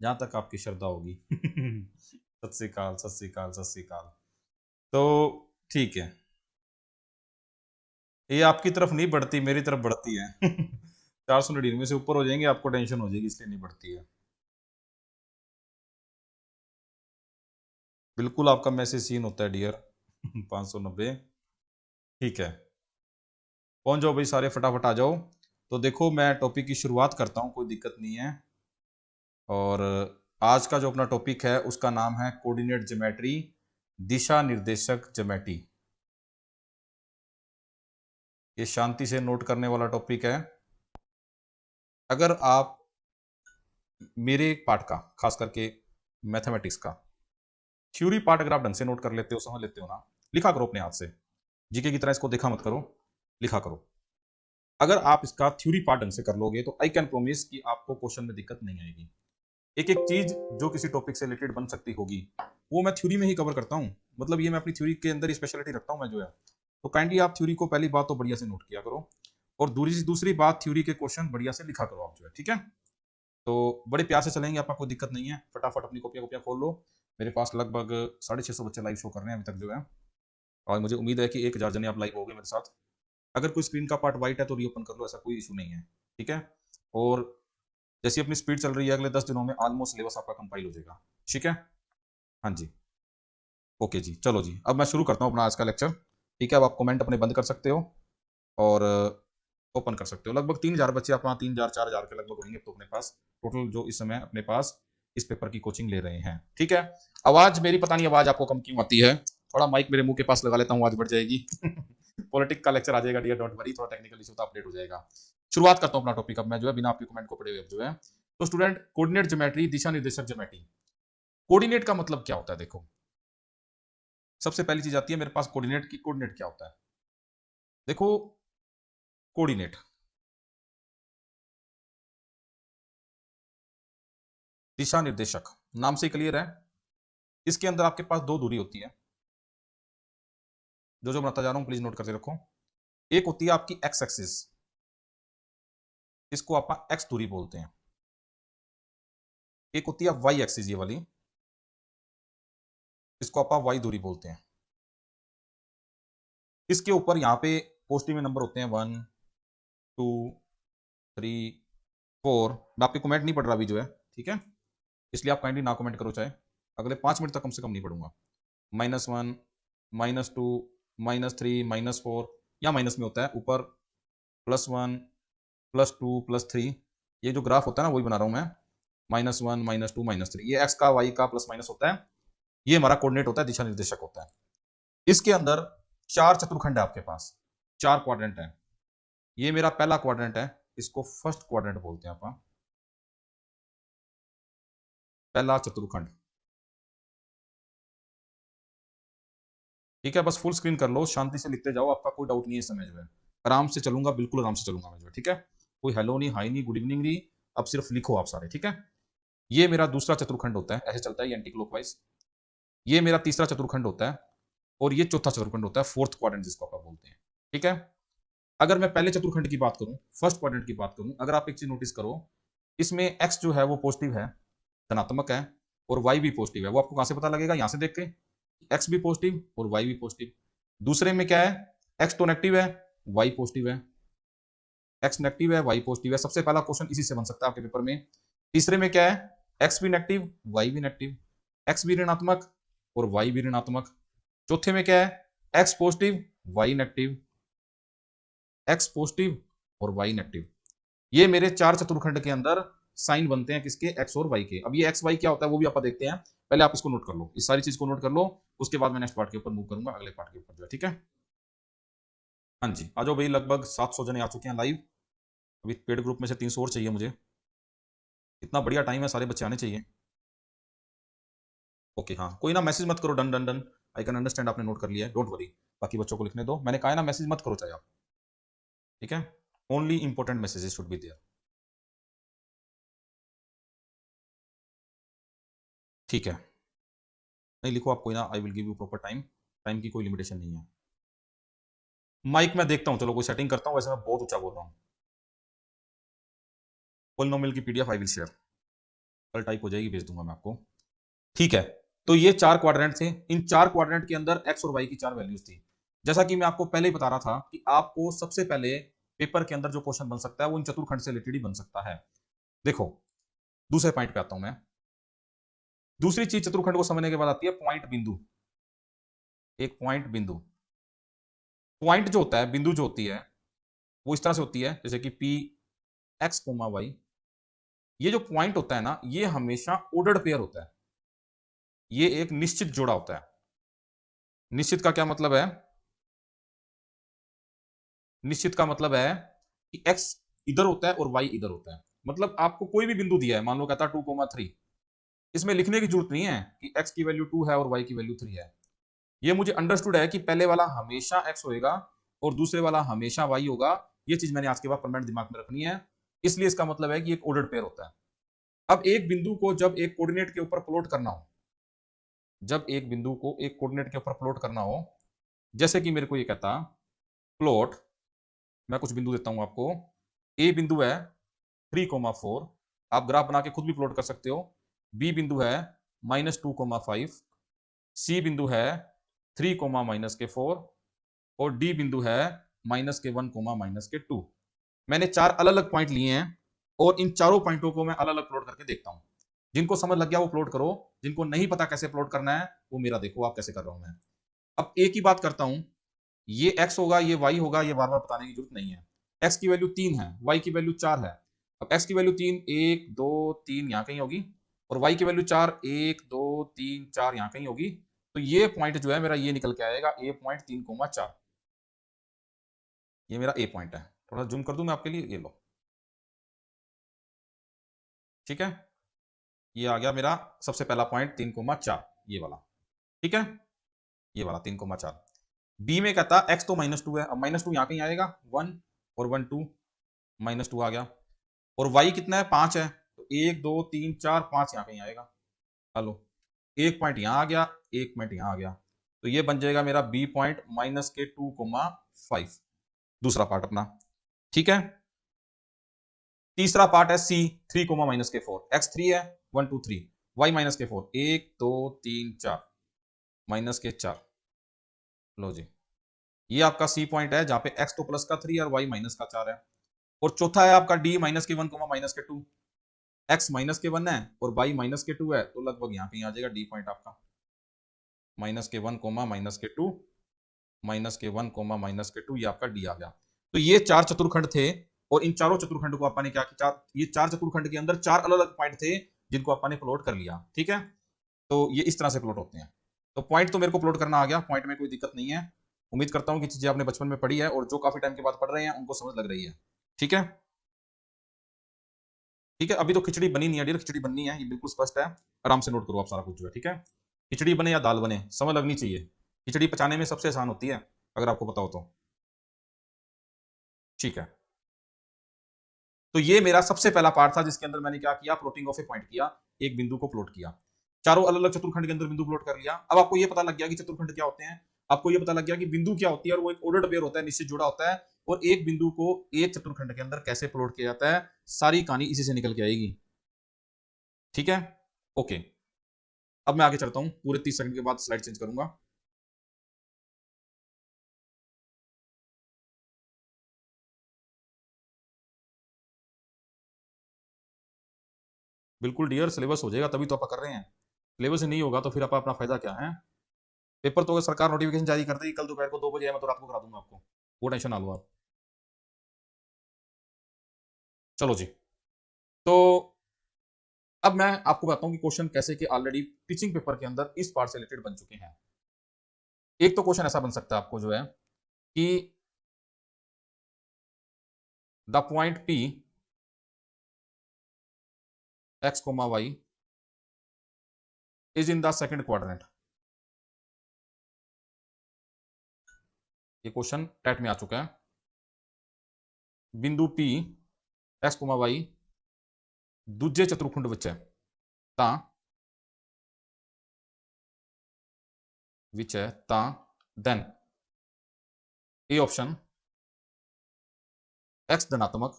जहां तक आपकी श्रद्धा होगी। सत श्री अकाल, सत श्री अकाल, सत श्री अकाल। तो ठीक है, ये आपकी तरफ नहीं बढ़ती, मेरी तरफ बढ़ती है। 499 से ऊपर हो जाएंगे आपको टेंशन हो जाएगी, इसलिए नहीं बढ़ती है। बिल्कुल आपका मैसेज सीन होता है डियर। 590। ठीक है, पहुंच जाओ भाई सारे, फटाफट आ जाओ। तो देखो मैं टॉपिक की शुरुआत करता हूँ, कोई दिक्कत नहीं है। और आज का जो अपना टॉपिक है उसका नाम है कोऑर्डिनेट ज्योमेट्री, दिशा निर्देशक ज्योमेट्री। ये शांति से नोट करने वाला टॉपिक है। अगर आप मेरे पार्ट का, खास करके मैथमेटिक्स का थ्योरी पार्ट अगर आप ढंग से नोट कर लेते हो, समझ लेते हो ना, लिखा करो अपने हाथ से। जीके की तरह इसको देखा मत करो, लिखा करो। अगर आप इसका थ्योरी पार्ट ढंग से कर लोगे तो आई कैन प्रोमिस कि आपको क्वेश्चन में दिक्कत नहीं आएगी। एक एक चीज जो किसी टॉपिक से रिलेटेड बन सकती होगी, वो मैं थ्योरी में ही कवर करता हूँ। मतलब ये मैं अपनी थ्योरी के अंदर ही स्पेशलिटी रखता हूँ मैं, जो है। तो काइंडली आप थ्योरी को पहली बात तो बढ़िया से नोट किया करो, और दूसरी बात, थ्योरी के क्वेश्चन बढ़िया से लिखा करो आप, जो है, ठीक है। तो बड़े प्यार से चलेंगे, आपका कोई दिक्कत नहीं है। फटाफट अपनी कॉपियां कॉपियां खोल लो। मेरे पास लगभग 650 बच्चे लाइव शो कर रहे हैं अभी तक, जो है। और मुझे उम्मीद है कि 1000 जने आप लाइव हो गए मेरे साथ। अगर कोई स्क्रीन का पार्ट वाइट है तो रीओपन कर लो, ऐसा कोई इशू नहीं है, ठीक है। और जैसी अपनी स्पीड चल रही है, अगले 10 दिनों में ऑलमोस्ट सिलेबस आपका कंपाइल हो जाएगा, ठीक है। हाँ जी, ओके जी, चलो जी, अब मैं शुरू करता हूँ अपना आज का लेक्चर, ठीक है। अब आप कमेंट अपने बंद कर सकते हो और ओपन कर सकते हो। लगभग 3000 बच्चे आप, 3000 4000 के लगभग होंगे तो अपने पास टोटल, जो इस समय अपने पास इस पेपर की कोचिंग ले रहे हैं, ठीक है। आवाज मेरी पता नहीं, आवाज आपको कम क्यों आती है? थोड़ा माइक मेरे मुंह के पास लगा लेता हूँ, आवाज बढ़ जाएगी। पॉलिटिक्स का लेक्चर आ जाएगा डियर, डोंट वरी, थोड़ा टेक्निकल इशू तो अपडेट हो जाएगा। शुरुआत करता हूँ अपना टॉपिक अब मैं, जो है, बिना आपके कमेंट को पढ़े हुए, जो है। तो स्टूडेंट, कोऑर्डिनेट ज्योमेट्री, दिशा निर्देशक ज्योमेट्री। कोऑर्डिनेट का मतलब क्या होता है? देखो, सबसे पहली चीज आती है मेरे पास कोऑर्डिनेट की। कोऑर्डिनेट क्या होता है? देखो, कोऑर्डिनेट, दिशा निर्देशक, नाम से क्लियर है। इसके अंदर आपके पास दो दूरी होती है, जो जो बताता जा रहा हूं प्लीज नोट करके रखो। एक होती है आपकी एक्स एक्सिस, इसको आप एक्स दूरी बोलते हैं। एक होती है वाई एक्सिस, ये वाली, इसको आप वाई दूरी बोलते हैं। इसके ऊपर यहाँ पे पॉजिटिव में नंबर होते हैं 1 2 3 4। मैं आपके कमेंट नहीं पढ़ रहा अभी, जो है, ठीक है। इसलिए आप काइंडली ना कमेंट करो, चाहे अगले 5 मिनट तक कम से कम नहीं पढ़ूंगा। -1, -2, -3, -4, या माइनस में होता है ऊपर, +1, +2, +3। ये जो ग्राफ होता है ना, वही बना रहा हूं मैं। -1, -2, -3, ये एक्स का वाई का प्लस माइनस होता है। ये हमारा कोऑर्डिनेट होता है, दिशा निर्देशक होता है। इसके अंदर 4 चतुर्खंड है आपके पास, 4 क्वाड्रेंट है। ये मेरा पहला क्वाड्रेंट है, इसको फर्स्ट क्वाड्रेंट बोलते हैं आप। पहला चतुर्खंड, ठीक है। बस फुल स्क्रीन कर लो, शांति से लिखते जाओ, आपका कोई डाउट नहीं है समझ में। आराम से चलूंगा, बिल्कुल आराम से चलूंगा मैं, जो है, ठीक है। कोई हेलो नहीं, हाई नहीं, गुड इवनिंग नहीं। अब सिर्फ लिखो आप सारे, ठीक है। ये मेरा दूसरा चतुर्खंड होता है, ऐसे चलता है एंटी क्लॉकवाइज। ये मेरा तीसरा चतुर्खंड होता है, और ये चौथा चतुर्खंड होता है, फोर्थ क्वाड्रेंट जिसको आप बोलते हैं, ठीक है। अगर मैं पहले चतुर्खंड की बात करूं, फर्स्ट क्वाड्रेंट की बात करूं, अगर आप एक चीज नोटिस करो, इसमें एक्स जो है वो पॉजिटिव है, धनात्मक है, और वाई भी पॉजिटिव है। वो आपको कहां से पता लगेगा? यहां से देख के, एक्स भी पॉजिटिव और वाई भी पॉजिटिव। दूसरे में क्या है? एक्स तो नेगेटिव है, वाई पॉजिटिव है। एक्स नेगेटिव है, वाई पॉजिटिव है। सबसे पहला क्वेश्चन इसी से बन सकता है आपके पेपर में। तीसरे में क्या है? एक्स भी नेगेटिव, वाई भी नेगेटिव, एक्स भी ऋणात्मक और वाई भी ऋणात्मक। चौथे में क्या है? X positive, Y negative, X positive और वाई नेगेटिव। ये मेरे 4 चतुर्खंड के अंदर साइन बनते हैं, किसके? एक्स और वाई के। अब ये एक्स वाई क्या होता है वो भी आप देखते हैं, पहले आप इसको नोट कर लो, इस सारी चीज को नोट कर लो। उसके बाद मैं नेक्स्ट पार्ट के ऊपर मूव करूंगा, अगले पार्ट के ऊपर, जो है, ठीक है। हाँ जी, आ जाओ भाई, लगभग 700 जने आ चुके हैं लाइव। अभी पेड ग्रुप में से 300 और चाहिए मुझे। इतना बढ़िया टाइम है, सारे बच्चे आने चाहिए। ओके, हाँ, कोई ना मैसेज मत करो, done done done. I can understand, आपने नोट कर लिया है, डोंट वरी। बाकी बच्चों को लिखने दो, मैंने कहा है ना, मैसेज मत करो चाहे आप, ठीक है। Only important messages should be there, ठीक है। नहीं लिखो आप, कोई ना, I will give you proper time. Time की कोई लिमिटेशन नहीं है। माइक मैं देखता हूँ, चलो कोई सेटिंग करता हूँ, वैसे मैं बहुत ऊंचा बोल रहा हूँ। पोलिनोमियल की पीडीएफ आई विल शेयर। कल टाइप हो जाएगी, भेज दूंगा मैं आपको। ठीक है, तो ये 4 क्वाड्रेंट थे। इन 4 क्वाड्रेंट के अंदर एक्स और वाई की 4 वैल्यूज थी। जैसा कि मैं आपको पहले ही बता रहा था कि आपको सबसे पहले पेपर के अंदर जो क्वेश्चन बन सकता है वो इन चतुर्खंड से रिलेटेड ही बन सकता है। देखो, दूसरे पॉइंट पे आता हूं मैं। दूसरी चीज चतुर्खंड को समझने के बाद आती है पॉइंट बिंदु। एक पॉइंट बिंदु, पॉइंट जो होता है, बिंदु जो होती है, वो इस तरह से होती है जैसे कि पी एक्स कोमा वाई। ये जो पॉइंट होता है ना, ये हमेशा ऑर्डर्ड पेयर होता है। ये एक निश्चित जोड़ा होता है। निश्चित का क्या मतलब है? निश्चित का मतलब है कि x इधर होता है और y इधर होता है। मतलब आपको कोई भी बिंदु दिया है, मान लो कहता है 2,3, इसमें लिखने की जरूरत नहीं है कि x की वैल्यू 2 है और y की वैल्यू 3 है। ये मुझे अंडरस्टूड है कि पहले वाला हमेशा x होएगा और दूसरे वाला हमेशा y होगा। ये चीज मैंने आज के बाद परमानेंट दिमाग में रखनी है। इसलिए इसका मतलब है कि एक ऑर्डर्ड पेयर होता है। अब एक बिंदु को जब एक कोऑर्डिनेट के ऊपर प्लॉट करना हो, जब एक बिंदु को एक कोऑर्डिनेट के ऊपर प्लॉट करना हो, जैसे कि मेरे को ये कहता प्लॉट, मैं कुछ बिंदु देता हूं आपको। ए बिंदु है 3,4, आप ग्राफ बना के खुद भी प्लॉट कर सकते हो। बी बिंदु है -2,5, सी बिंदु है 3, -4, और डी बिंदु है -1, -2। मैंने 4 अलग अलग पॉइंट लिए हैं और इन चारों पॉइंटों को मैं अलग अलग प्लॉट करके देखता हूं। जिनको समझ लग गया वो प्लॉट करो, जिनको नहीं पता कैसे प्लॉट करना है वो मेरा देखो आप कैसे कर रहा हूं मैं। अब एक ही बात करता हूं, ये x होगा, ये y होगा, ये बार बार बताने की जरूरत नहीं है। x की वैल्यू 3 है, y की वैल्यू 4 है। अब x की वैल्यू 3, 1 2 3 यहां कहीं होगी, और y की वैल्यू 4, 1 2 3 4 यहां कहीं होगी। तो ये पॉइंट जो है मेरा ये निकल के आएगा a पॉइंट 3,4। ये मेरा a पॉइंट है। थोड़ा जूम कर दूं मैं आपके लिए, ये लो। ठीक है, ये आ गया मेरा सबसे पहला पॉइंट 3,4, ये वाला। ठीक है, ये वाला 3,4। बी में कहता x तो -2 है। अब -2 यहां कहीं आएगा, 1 और 1 2, -2 आ गया। और y कितना है, 5 है, तो 1 2 3 4 5 यहां कहीं आएगा। हेलो, एक पॉइंट यहां आ गया, एक पॉइंट यहां आ गया। तो ये बन जाएगा मेरा बी पॉइंट -2,5, दूसरा पार्ट अपना। ठीक है, तीसरा पार्ट है सी 3, -4, x 3 है, 1 2 3, y -4, 1 2 3 4, -4। लो जी, ये आपका सी पॉइंट है जहां पे x तो प्लस का 3 और y -4 है। और चौथा है आपका डी -1, -2। x -1 है और y -2 है, तो लगभग यहां कहीं आ जाएगा डी पॉइंट आपका। -1, -2, -1, ये आपका डी आ गया। तो ये 4 चतुर्खंड थे और इन चारों चतुर्खंड को अपन ने क्या किया, ये 4 चतुर्खंड के अंदर 4 अलग अलग पॉइंट थे जिनको अपन ने प्लॉट कर लिया। ठीक है, तो ये इस तरह से प्लॉट होते हैं। तो पॉइंट तो मेरे को प्लॉट करना आ गया, पॉइंट में कोई दिक्कत नहीं है। उम्मीद करता हूं कि चीजें आपने बचपन में पढ़ी है और जो काफी टाइम के बाद पढ़ रहे हैं उनको समझ लग रही है। ठीक है, ठीक है, अभी तो खिचड़ी बनी नहीं है डियर, खिचड़ी बननी है, ये बिल्कुल स्पष्ट है। आराम से नोट करो आप सारा कुछ जो है। ठीक है, खिचड़ी बने या दाल बने, समझ लगनी चाहिए। खिचड़ी पचाने में सबसे आसान होती है, अगर आपको पता हो तो। ठीक है, तो ये मेरा सबसे पहला पार्ट था जिसके अंदर मैंने क्या किया, प्लॉटिंग ऑफ ए पॉइंट किया, एक बिंदु को प्लॉट किया। चारों अलग अलग चतुर्खंड के अंदर बिंदु प्लॉट कर लिया। अब आपको ये पता लग गया कि चतुर्खंड क्या होते हैं, आपको ये पता लग गया कि बिंदु क्या होती है, और वो एक ऑर्डर्ड पेयर होता है, निश्चित जुड़ा होता है। और एक बिंदु को एक चतुर्खंड के अंदर कैसे प्लॉट किया जाता है, सारी कहानी इसी से निकल के आएगी। ठीक है, ओके। अब मैं आगे चलता हूं, पूरे 30 सेकंड के बाद स्लाइड चेंज करूंगा। बिल्कुल डियर, सिलेबस हो जाएगा तभी तो आप कर रहे हैं। सिलेबस ही नहीं होगा तो फिर आप अपना फायदा क्या है। पेपर तो अगर सरकार नोटिफिकेशन जारी कर देगी कल दोपहर को 2 बजे है, मैं तो रात को करा दूंगा आपको, वो टेंशन ना लो आप। चलो जी, तो अब मैं आपको बताता हूं कि क्वेश्चन कैसे कि ऑलरेडी टीचिंग पेपर के अंदर इस पार्ट से रिलेटेड बन चुके हैं। एक तो क्वेश्चन ऐसा बन सकता है आपको जो है कि the point P X comma Y is in the second quadrant. ये क्वेश्चन टेट में आ चुका है। बिंदु पी एक्स कोमा वाई दूजे चतुर्खुंड विच है ਤਾਂ then ए ऑप्शन एक्स धनात्मक,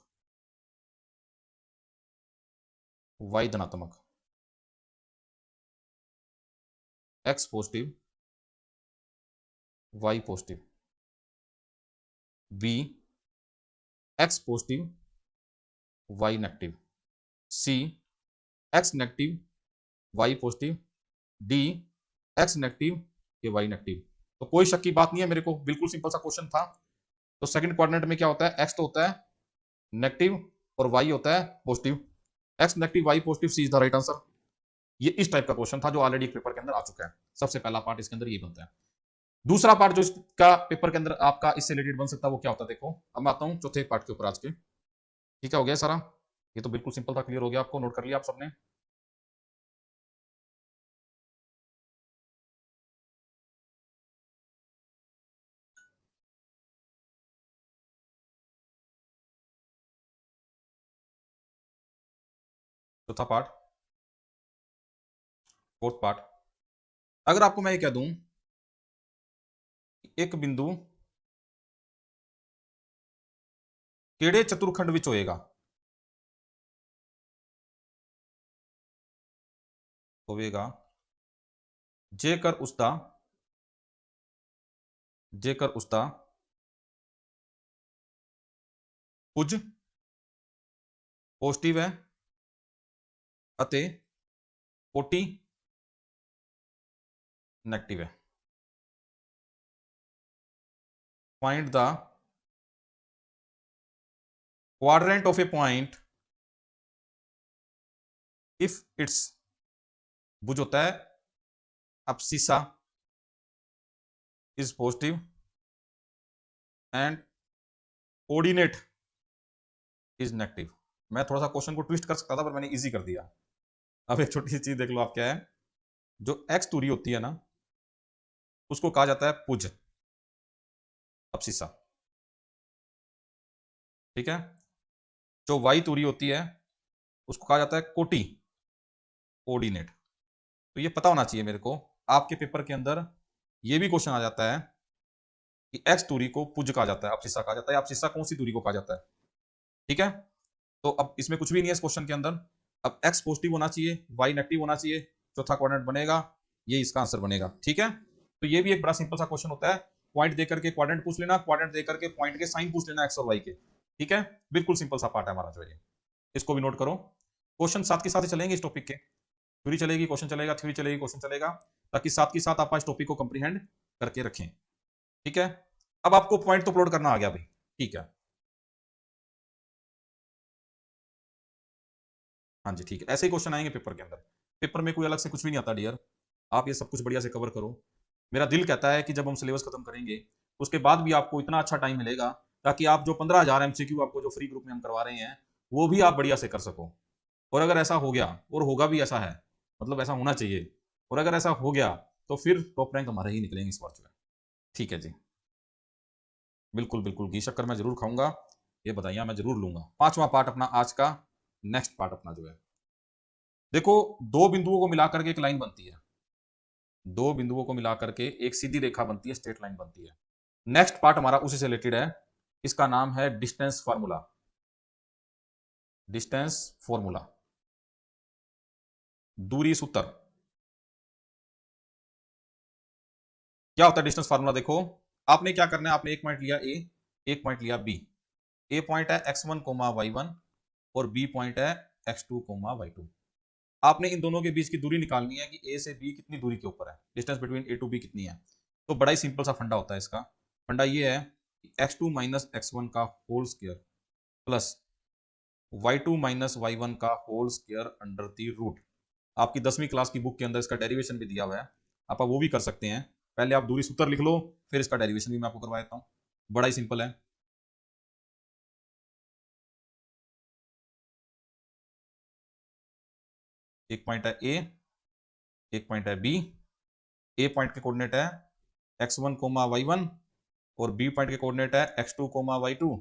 वाई धनात्मक। X positive y positive, B x positive Y negative, C x negative Y positive, D x negative ये वाई नेगेटिव। तो कोई शक की बात नहीं है, मेरे को बिल्कुल सिंपल सा क्वेश्चन था। तो सेकंड क्वाड्रेंट में क्या होता है, एक्स तो होता है नेगेटिव और वाई होता है positive, X negative Y positive, C is the right answer. ये इस टाइप का क्वेश्चन था जो ऑलरेडी पेपर के अंदर आ चुका है। सबसे पहला पार्ट इसके अंदर ये बनता है। दूसरा पार्ट जो इसका पेपर के अंदर आपका इससे रिलेटेड बन सकता है वो क्या होता है, देखो अब मैं आता हूं चौथे पार्ट के ऊपर आज के। ठीक है, हो गया सारा, ये तो बिल्कुल सिंपल था, क्लियर हो गया आपको, नोट कर लिया आप सबने। चौथा पार्ट, फोर्थ पार्ट, अगर आपको मैं ये कह दूं एक बिंदु केड़े चतुर्खंड विच होएगा, होवेगा जेकर उसका कुछ पॉजिटिव है अते कोटि नेगेटिव है। Find the quadrant of a point if its भुज होता है abscissa is positive and coordinate is negative. मैं थोड़ा सा क्वेश्चन को ट्विस्ट कर सकता था पर मैंने इजी कर दिया। अब एक छोटी सी चीज देख लो आप, क्या है, जो एक्स दूरी होती है ना उसको कहा जाता है पुज, abscissa, ठीक है। जो वाई दूरी होती है उसको कहा जाता है कोटि, कोऑर्डिनेट। तो ये पता होना चाहिए मेरे को, आपके पेपर के अंदर ये भी क्वेश्चन आ जाता है कि एक्स दूरी को पुज कहा जाता है, abscissa कहा जाता है, abscissa कौन सी दूरी को कहा जाता है, ठीक है। तो अब इसमें कुछ भी नहीं है इस क्वेश्चन के अंदर। अब एक्स पॉजिटिव होना चाहिए, वाई नेगेटिव होना चाहिए, चौथा क्वाड्रेंट बनेगा, ये इसका आंसर बनेगा, ठीक है। तो ये भी एक बड़ा सिंपल सा क्वेश्चन होता है, पॉइंट देकर के क्वाड्रेंट पूछ लेना, क्वाड्रेंट देकर के पॉइंट के साइन पूछ लेना एक्स और वाई के, ठीक है। बिल्कुल सिंपल सा पार्ट है हमारा जो है, इसको भी नोट करो। क्वेश्चन साथ के साथ ही चलेंगे इस टॉपिक के, थ्योरी चलेगी क्वेश्चन चलेगा, थ्योरी चलेगी क्वेश्चन चलेगा, ताकि साथ के साथ आप इस टॉपिक को कंप्रीहेंड करके रखें, ठीक है। अब आपको पॉइंट तो अपलोड करना आ गया भाई, ठीक है। हाँ जी, ठीक है, ऐसे ही क्वेश्चन आएंगे पेपर के अंदर। पेपर में कोई अलग से कुछ भी नहीं आता डियर, आप ये सब कुछ बढ़िया से कवर करो। मेरा दिल कहता है कि जब हम सिलेबस खत्म करेंगे उसके बाद भी आपको इतना अच्छा टाइम मिलेगा ताकि आप जो 15,000 MCQ आपको जो फ्री ग्रुप में हम करवा रहे हैं वो भी आप बढ़िया से कर सको। और अगर ऐसा हो गया, और होगा भी ऐसा है, मतलब ऐसा होना चाहिए, और अगर ऐसा हो गया तो फिर टॉप रैंक हमारे ही निकलेंगे इस बार जो है, ठीक है जी। बिल्कुल बिल्कुल, घी शक्कर मैं जरूर खाऊंगा, ये बताइए मैं जरूर लूंगा। पांचवा पार्ट अपना आज का, नेक्स्ट पार्ट अपना जो है, देखो दो बिंदुओं को मिलाकर के एक लाइन बनती है, दो बिंदुओं को मिलाकर के एक सीधी रेखा बनती है, स्ट्रेट लाइन बनती है। नेक्स्ट पार्ट हमारा उसी से रिलेटेड है, इसका नाम है डिस्टेंस फार्मूला, डिस्टेंस फॉर्मूला, दूरी सूत्र। क्या होता है डिस्टेंस फार्मूला, देखो आपने क्या करना है, आपने एक पॉइंट लिया ए, एक पॉइंट लिया बी, ए पॉइंट है x1 y1 और बी पॉइंट है x2 y2। आपने इन दोनों के बीच की दूरी निकालनी है कि ए से बी कितनी दूरी के ऊपर है, distance between A to B कितनी है। तो बड़ा ही सिंपल सा फंडा होता है इसका, फंडा ये है x2 माइनस x1 का whole square plus y2 minus y1 का whole square under the root. आपकी 10वीं क्लास की बुक के अंदर इसका डेरिवेशन भी दिया हुआ है, आप वो भी कर सकते हैं। पहले आप दूरी सूत्र लिख लो, फिर इसका डेरिवेशन भी मैं आपको करवा देता हूँ, बड़ा ही सिंपल है। एक पॉइंट है ए, एक पॉइंट है बी, ए पॉइंट के कोऑर्डिनेट है x1 y1 और बी पॉइंट के कोऑर्डिनेट है x2 y2।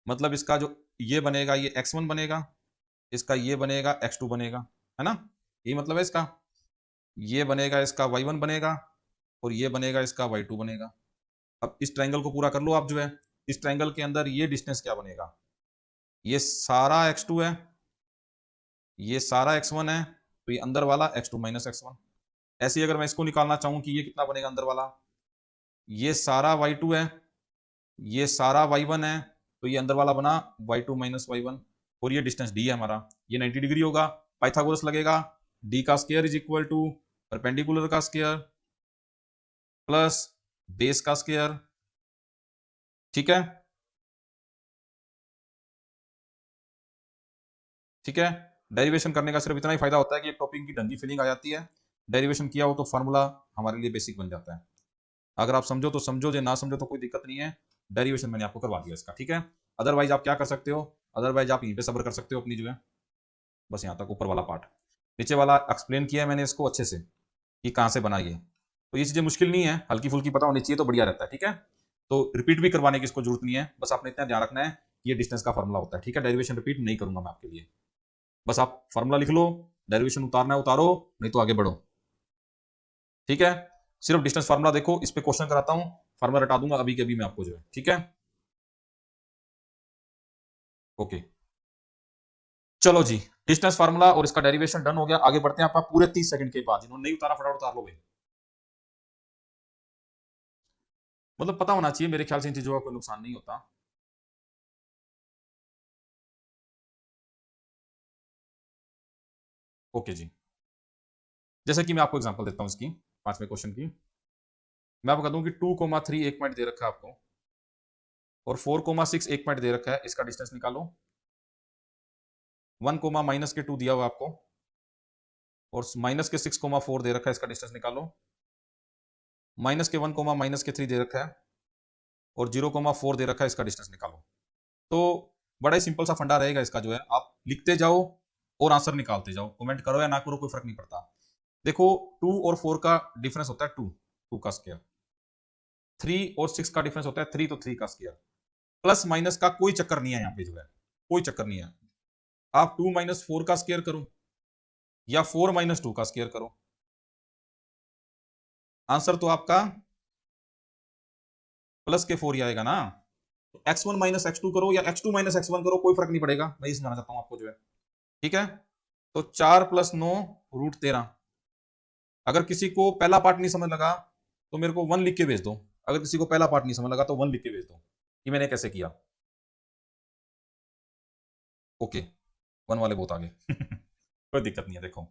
मतलब इसका जो ये बनेगा ये x1 बनेगा, इसका ये बनेगा x2 बनेगा, है ना, ये मतलब है इसका, ये बनेगा इसका y1 बनेगा और ये बनेगा इसका y2 बनेगा। अब इस ट्रायंगल को पूरा कर लो आप जो है, इस ट्रायंगल के अंदर ये डिस्टेंस क्या बनेगा, ये सारा x2 है, ये सारा x1 है, तो ये अंदर वाला x2 माइनस x1, ऐसे ही अगर मैं इसको निकालना चाहूं कि ये कितना बनेगा अंदर वाला, ये सारा y2 है, ये सारा y1 है, तो ये अंदर वाला बना y2 माइनस y1, और ये डिस्टेंस d है हमारा, ये 90 डिग्री होगा। पाइथागोरस लगेगा, d का square is equal to perpendicular का स्क्वायर प्लस बेस का स्क्वायर। ठीक है, ठीक है। डेरिवेशन करने का सिर्फ इतना ही फायदा होता है कि एक टॉपिक की ढंगी फीलिंग आ जाती है। डेरिवेशन किया हो तो फार्मूला हमारे लिए बेसिक बन जाता है। अगर आप समझो तो समझो, जो ना समझो तो कोई दिक्कत नहीं है, डेरिवेशन मैंने आपको करवा दिया इसका। ठीक है, अदरवाइज आप क्या कर सकते हो, अदरवाइज आप यहीं पे सब्र कर सकते हो अपनी जो है, बस यहाँ तक ऊपर वाला पार्ट। नीचे वाला एक्सप्लेन किया है मैंने इसको अच्छे से कि कहाँ से बना ये, तो ये चीजें मुश्किल नहीं है, हल्की फुल्की पता होनी चाहिए तो बढ़िया रहता है। ठीक है, तो रिपीट भी करवाने की इसको जरूरत नहीं है, बस आपने इतना ध्यान रखना है कि ये डिस्टेंस का फॉर्मूला होता है। ठीक है, डेरिवेशन रिपीट नहीं करूंगा मैं आपके लिए, बस आप फॉर्मूला लिख लो, डेरिवेशन उतारना है उतारो, नहीं तो आगे बढ़ो। ठीक है, सिर्फ डिस्टेंस फार्मूला देखो, इस पे क्वेश्चन कराता हूं, फार्मूला रटा दूंगा अभी के अभी मैं आपको जो है। ठीक है, ओके, चलो जी, डिस्टेंस फार्मूला और इसका डेरिवेशन डन हो गया। आगे बढ़ते हैं, आपका पूरे 30 सेकंड के बाद, जिन्होंने नहीं उतारा फटाफट उतार लो भाई, मतलब पता होना चाहिए, मेरे ख्याल से इन चीजों का कोई नुकसान नहीं होता। ओके जी, जैसे कि मैं आपको एग्जांपल देता हूं इसकी, 5वें क्वेश्चन की। मैं आपको कहता हूं कि 2,3 एक पॉइंट दे रखा है आपको, और 4,6 एक पॉइंट दे रखा है, इसका डिस्टेंस निकालो। 1, माइनस के 2 दिया हुआ आपको, और माइनस के 6,4 दे रखा है, इसका डिस्टेंस निकालो। माइनस के 1, माइनस के 3 दे रखा है, और 0,4 दे रखा है, इसका डिस्टेंस निकालो। तो बड़ा ही सिंपल सा फंडा रहेगा इसका जो है, आप लिखते जाओ और आंसर निकालते जाओ, कमेंट करो या ना करो कोई फर्क नहीं पड़ता। देखो 2 और 4 का डिफरेंस होता है 2 का स्क्वायर, 3 और 6 का डिफरेंस होता है 3 तो 3 का स्क्वायर। प्लस माइनस का कोई चक्कर नहीं है यहाँ पे जो है, कोई चक्कर नहीं है। आप 2 माइनस 4 का स्क्वायर करो या 4 माइनस 2 का स्क्वायर करो, आंसर तो आपका प्लस के 4 ही आएगा ना। x1 माइनस x2 करो या x2 माइनस x1 करो, कोई फर्क नहीं पड़ेगा, मैं ये समझाना चाहता हूं आपको जो है। ठीक है, तो 4 + 9 √13। अगर किसी को पहला पार्ट नहीं समझ लगा तो मेरे को 1 लिख के भेज दो, अगर किसी को पहला पार्ट नहीं समझ लगा तो 1 लिख के भेज दो कि मैंने कैसे किया। ओके, 1 वाले बहुत आगे कोई दिक्कत नहीं है। देखो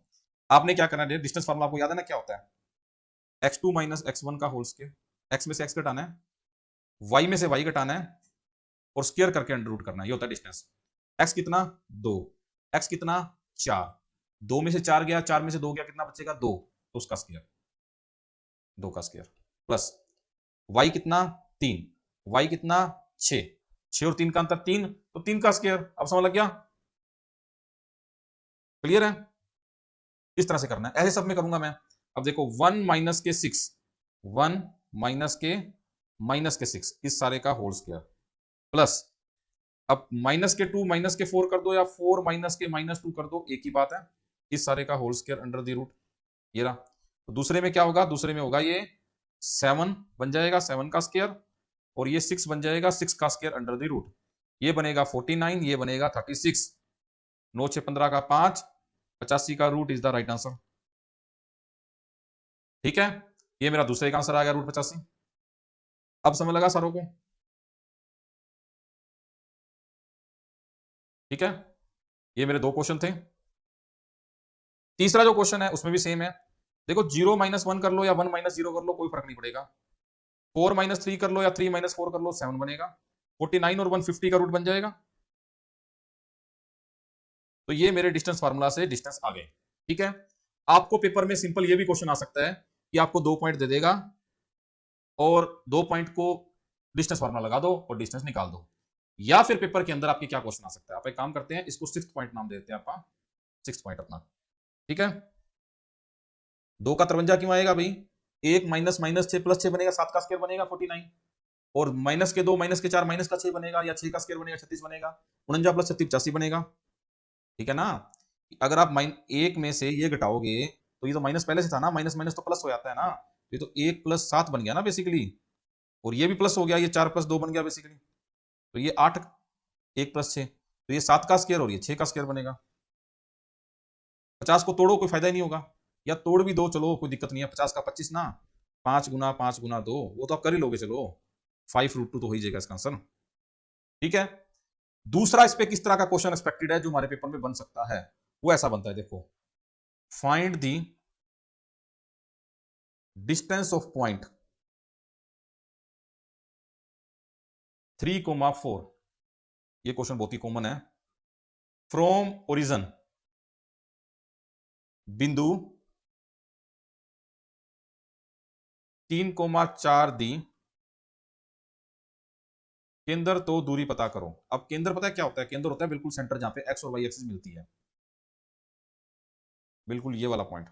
आपने क्या करना है, डिस्टेंस फार्मूला आपको याद है ना क्या होता है, x2 माइनस x1 का होल स्क्वायर, x में से x घटाना है, y में से y घटाना है, और स्क्वायर करके अंडर रूट करना है, ये होता है डिस्टेंस। x कितना 2, x कितना 4, 2 में से 4 गया, 4 में से 2 गया, कितना बचेगा 2, तो उसका स्क्वायर, 2 का स्क्वायर, प्लस y कितना 3, y कितना 6, 6 और 3 का अंतर 3, तो 3 का स्क्वायर। अब समझ लग गया, क्लियर है? इस तरह से करना है, ऐसे सब में करूंगा मैं। अब देखो 1 माइनस के 6, 1 माइनस के 6, इस सारे का होल स्क्वायर, प्लस अब माइनस के 2 माइनस के 4 कर दो, या 4 माइनस के -2 कर दो, एक ही बात है, इस सारे का whole square under the root, ये रहा। तो दूसरे में क्या होगा, दूसरे में होगा ये 7 बन जाएगा, 7 का स्क्वायर, और ये 6 बन जाएगा, 6 का स्क्वायर अंडर द रूट, ये बनेगा 49, ये बनेगा 36, 9 6 15 का 5, 85 का root is the right answer. ठीक है, ये मेरा दूसरे का आंसर आ गया, रूट 85। अब समझ लगा सारों को? ठीक है, ये मेरे 2 क्वेश्चन थे। तीसरा जो क्वेश्चन है उसमें भी सेम है। देखो 0 - 1 कर लो या 1 - 0 कर लो, कोई फर्क नहीं पड़ेगा। 4 - 3 कर लो या 3 - 4 कर लो, 7 बनेगा। 49 और 150 का रूट बन जाएगा। तो ये मेरे डिस्टेंस फार्मूला से डिस्टेंस आ गए। ठीक है, आपको पेपर में सिंपल ये भी क्वेश्चन आ सकता है कि आपको 2 पॉइंट दे देगा और 2 पॉइंट को डिस्टेंस फार्मूला लगा दो और डिस्टेंस निकाल दो। या फिर पेपर के अंदर आपके क्या क्वेश्चन आ सकता है, आप एक काम करते हैं, इसको 6th पॉइंट नाम देते हैं, आपका 6th पॉइंट अपना। ठीक है, 2 का 53 क्यों आएगा भाई, 1 माइनस माइनस 6 प्लस 6 बनेगा, 7 का स्क्वायर बनेगा 49, और माइनस के 2 माइनस के 4 माइनस का 6 बनेगा, या 6 का स्क्वायर बनेगा 36 बनेगा, 49 प्लस 36 85 बनेगा। ठीक है ना, अगर आप एक में से ये घटाओगे तो ये तो माइनस पहले से था ना, माइनस माइनस तो प्लस हो जाता है ना, ये तो 1 + 7 बन गया ना बेसिकली, और ये भी प्लस हो गया, ये 4 + 2 बन गया बेसिकली, तो ये 8, 1 + 6, तो ये 7 का स्क्वायर और ये 6 का स्क्वायर बनेगा। 50 को तोड़ो, कोई फायदा ही नहीं होगा, या तोड़ भी दो, चलो कोई दिक्कत नहीं है, 50 का 25 ना, 5 गुना 5 गुना 2, वो तो आप कर ही लोगे, चलो 5√2 तो हो ही जाएगा इसका आंसर। ठीक है, दूसरा इस पे किस तरह का क्वेश्चन एक्सपेक्टेड है जो हमारे पेपर में बन सकता है, वो ऐसा बनता है, देखो, find the distance of point 3,4, ये क्वेश्चन बहुत ही कॉमन है, फ्रॉम ओरिजिन बिंदु 3,4 दी, केंद्र तो दूरी पता करो। अब केंद्र पता है क्या होता है, केंद्र होता है बिल्कुल सेंटर जहां पे एक्स और वाई एक्सिस मिलती है, बिल्कुल ये वाला पॉइंट,